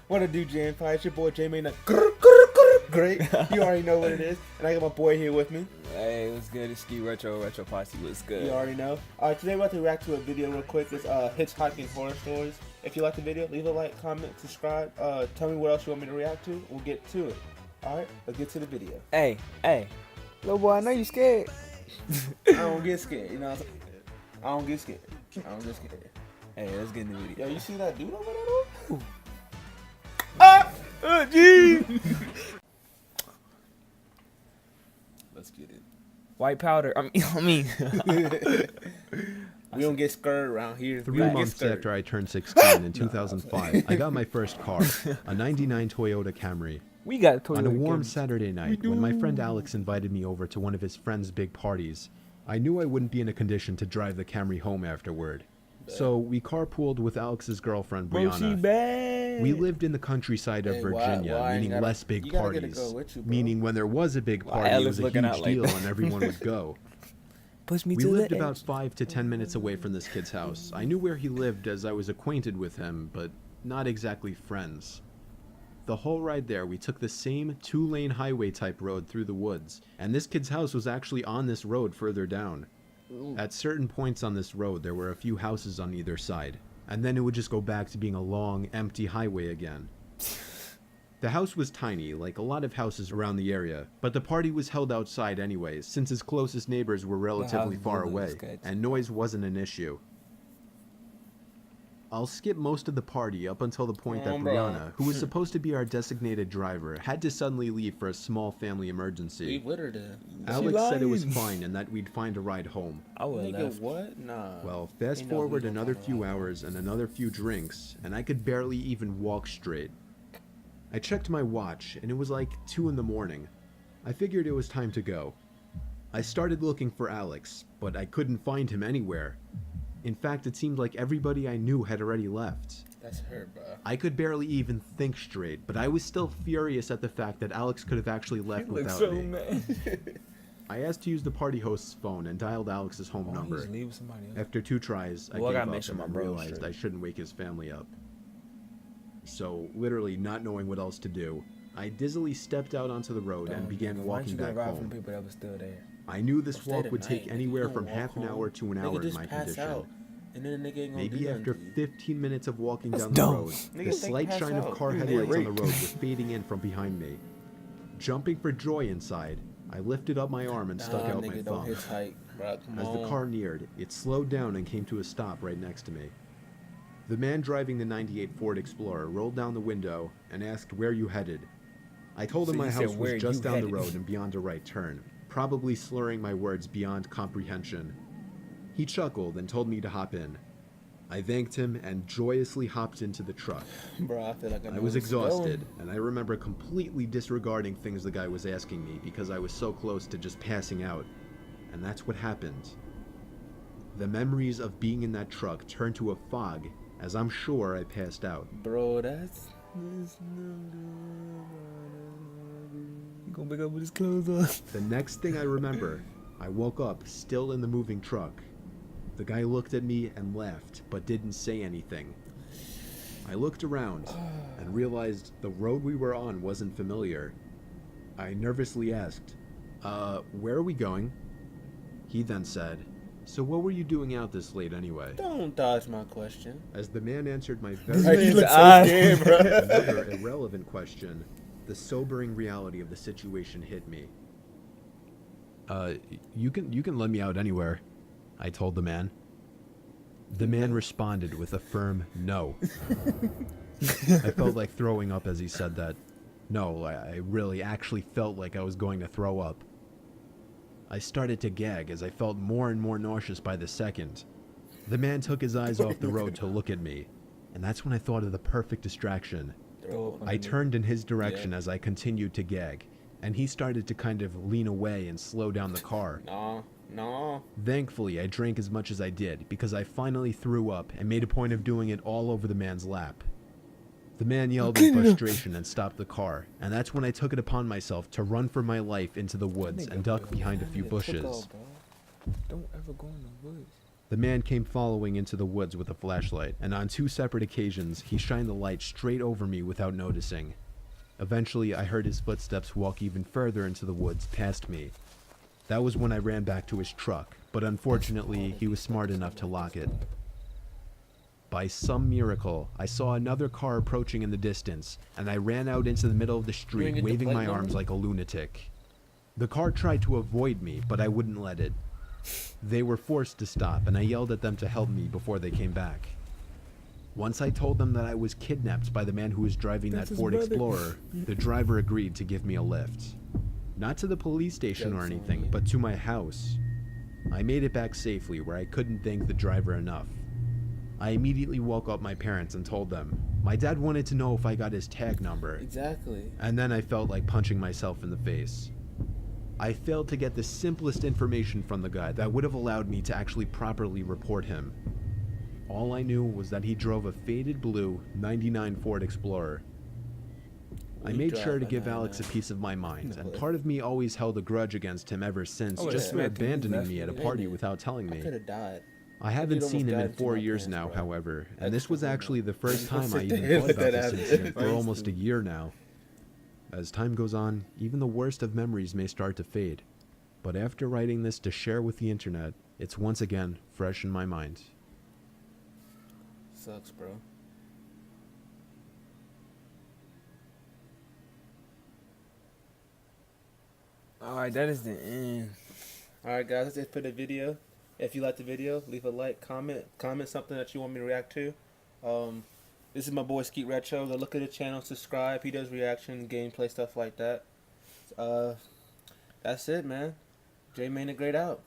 What to do, Jam Pie? It's your boy Jamie. Great. You already know what it is. And I got my boy here with me. Hey, what's good? It's Ski Retro Posse. What's good? You already know. Alright, today we're about to react to a video real quick. It's Hitchhiking Horror Stories. If you like the video, leave a like, comment, subscribe. Tell me what else you want me to react to. We'll get to it. Alright, let's get to the video. Hey. Little boy, I know you scared. I don't get scared, you know what I'm saying? I don't get scared. Hey, let's get in the video. Yo, you see that dude over there though? Gee. Let's get it. White powder. I mean. We don't get scared around here. 3 months after I turned 16 in 2005, I got my first car, a 99 Toyota Camry. We got a Toyota On a warm Camry. Saturday night, when my friend Alex invited me over to one of his friend's big parties, I knew I wouldn't be in a condition to drive the Camry home afterward. So we carpooled with Alex's girlfriend, Bro, she Brianna. bad. We lived in the countryside of Virginia, meaning less big parties. Meaning when there was a big party, it was a huge deal and everyone would go. Push me We to lived the about edge. 5 to 10 minutes away from this kid's house. I knew where he lived as I was acquainted with him, but not exactly friends. The whole ride there, we took the same 2-lane highway type road through the woods, and this kid's house was actually on this road further down. At certain points on this road, there were a few houses on either side, and then it would just go back to being a long, empty highway again. The house was tiny, like a lot of houses around the area, but the party was held outside anyways, since his closest neighbors were relatively far away, and noise wasn't an issue. I'll skip most of the party up until the point that Brianna, who was supposed to be our designated driver, had to suddenly leave for a small family emergency. Leave with her then. Alex said it was fine and that we'd find a ride home. I would Nigga, left. what? Nah. Well, fast forward another few hours and another few drinks, and I could barely even walk straight. I checked my watch, and it was like 2 in the morning. I figured it was time to go. I started looking for Alex, but I couldn't find him anywhere. In fact, it seemed like everybody I knew had already left. That's her, bro. I could barely even think straight, but I was still furious at the fact that Alex could have actually left without me. Mad. I asked to use the party host's phone and dialed Alex's home number. Leave somebody else. After 2 tries, I Well, I gave gotta up make sure my and bro's realized straight. I shouldn't wake his family up. So, literally not knowing what else to do, I dizzily stepped out onto the road and began walking back home. People that were still there. I knew this Stay walk the would take night. anywhere You from don't half walk an home. hour to an Nigga hour in just my pass condition. out, and then the nigga ain't gonna do Maybe nothing after to you. 15 minutes of walking That's down dumb. the road, Nigga the think slight pass shine of out. car You headlights on the raped. road was fading in from behind me. Jumping for joy inside, I lifted up my arm and stuck out my Nigga, don't thumb. hitchhike, bro. Come As the on. car neared, it slowed down and came to a stop right next to me. The man driving the '98 Ford Explorer rolled down the window and asked where you headed. I told him So my you said, house "Where was just you down the headed?" road and beyond a right turn, probably slurring my words beyond comprehension. He chuckled and told me to hop in. I thanked him and joyously hopped into the truck. Bro, I feel like I was exhausted, and I remember completely disregarding things the guy was asking me because I was so close to just passing out. And that's what happened. The memories of being in that truck turned to a fog, as I'm sure I passed out. Bro, that's... He gonna pick up with his clothes on. The next thing I remember, I woke up still in the moving truck. The guy looked at me and laughed, but didn't say anything. I looked around and realized the road we were on wasn't familiar. I nervously asked, where are we going? He then said, so what were you doing out this late anyway? Don't dodge my question. As the man answered my Right, very you look so scared, bro. another irrelevant question, the sobering reality of the situation hit me. You can let me out anywhere, I told the man. The man responded with a firm no. I felt like throwing up as he said that. No, I really actually felt like I was going to throw up. I started to gag as I felt more and more nauseous by the second. The man took his eyes off the road to look at me, and that's when I thought of the perfect distraction. I turned in his direction as I continued to gag, and he started to kind of lean away and slow down the car. No. Thankfully, I drank as much as I did because I finally threw up and made a point of doing it all over the man's lap. The man yelled in frustration and stopped the car, and that's when I took it upon myself to run for my life into the woods and duck behind a few bushes. Don't ever go in the woods. The man came following into the woods with a flashlight, and on 2 separate occasions, he shined the light straight over me without noticing. Eventually, I heard his footsteps walk even further into the woods past me. That was when I ran back to his truck, but unfortunately, he was smart enough to lock it. By some miracle, I saw another car approaching in the distance, and I ran out into the middle of the street, waving my arms like a lunatic. The car tried to avoid me, but I wouldn't let it. They were forced to stop, and I yelled at them to help me before they came back. Once I told them that I was kidnapped by the man who was driving that Ford Explorer, the driver agreed to give me a lift. Not to the police station or anything, but to my house. I made it back safely, where I couldn't thank the driver enough. I immediately woke up my parents and told them. My dad wanted to know if I got his tag number. Exactly. And then I felt like punching myself in the face. I failed to get the simplest information from the guy that would have allowed me to actually properly report him. All I knew was that he drove a faded blue '99 Ford Explorer. I made sure to give Alex a piece of my mind, and part of me always held a grudge against him ever since, just for abandoning me at a party without telling me. I could have died. I haven't seen him in 4 years now, however, and this was actually the first time I even thought about this incident for almost a year now. As time goes on, even the worst of memories may start to fade. But after writing this to share with the internet, it's once again fresh in my mind. Sucks, bro. Alright, that is the end. Alright, guys, that's it for the video. If you like the video, leave a like, comment something that you want me to react to. This is my boy Skeet Retro. Go look at the channel, subscribe. He does reaction, gameplay, stuff like that. That's it, man. J-Main the Great out.